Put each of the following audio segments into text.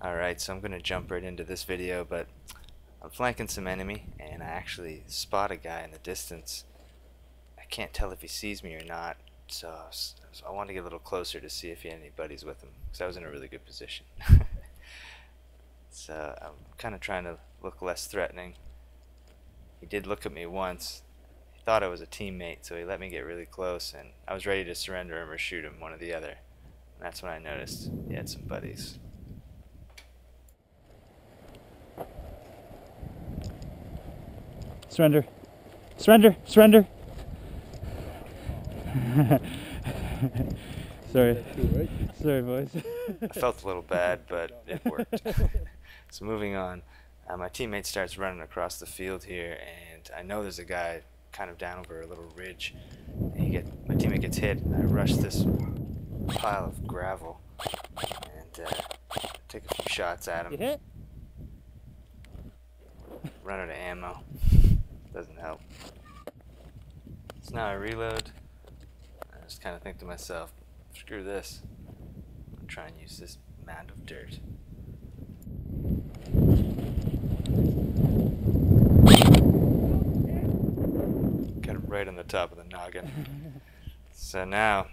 Alright, so I'm going to jump right into this video, but I'm flanking some enemy, and I actually spot a guy in the distance. I can't tell if he sees me or not, so I want to get a little closer to see if he had any buddies with him, because I was in a really good position. So I'm kind of trying to look less threatening. He did look at me once. He thought I was a teammate, so he let me get really close, and I was ready to surrender him or shoot him, one or the other. And that's when I noticed he had some buddies. Surrender. Surrender. Surrender. Sorry. Sorry, boys. I felt a little bad, but it worked. So moving on, my teammate starts running across the field here, and I know there's a guy kind of down over a little ridge. And my teammate gets hit, and I rush this pile of gravel and take a few shots at him. Get hit? Run out of ammo. Doesn't help. So now I reload. I just kind of think to myself, screw this. I'm gonna try and use this mound of dirt. Got him right on the top of the noggin. So now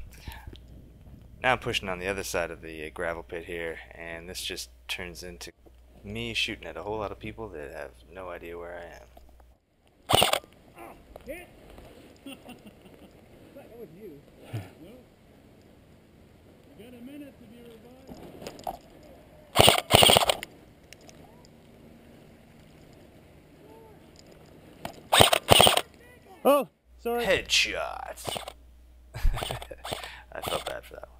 I'm pushing on the other side of the gravel pit here, and this just turns into me shooting at a whole lot of people that have no idea where I am. Hit! That was you. Well, you got a minute to be revived. Oh, sorry. Headshot! I felt bad for that one.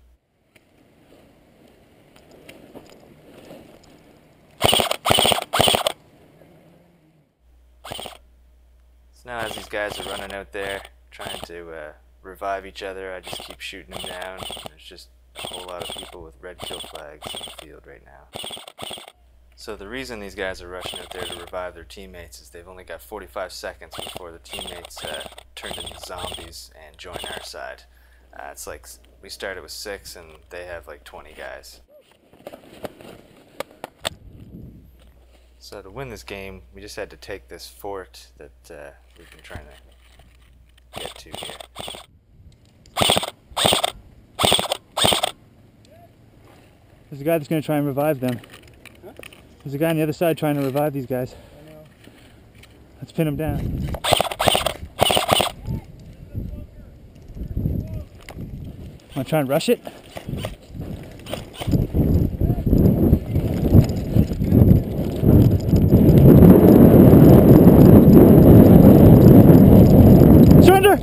So now as these guys are running out there trying to revive each other, I just keep shooting them down. There's just a whole lot of people with red kill flags in the field right now. So the reason these guys are rushing out there to revive their teammates is they've only got 45 seconds before the teammates turn into zombies and join our side. It's like we started with 6 and they have like 20 guys. So to win this game, we just had to take this fort that we've been trying to get to here. There's a guy that's going to try and revive them. Huh? There's a guy on the other side trying to revive these guys. I know. Let's pin him down. Want to try and rush it? Surrender!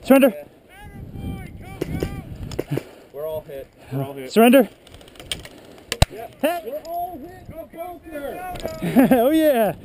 Surrender! We're all hit. We're all hit. Surrender! Yeah. Hit! We're all hit. Go, go there. Oh yeah!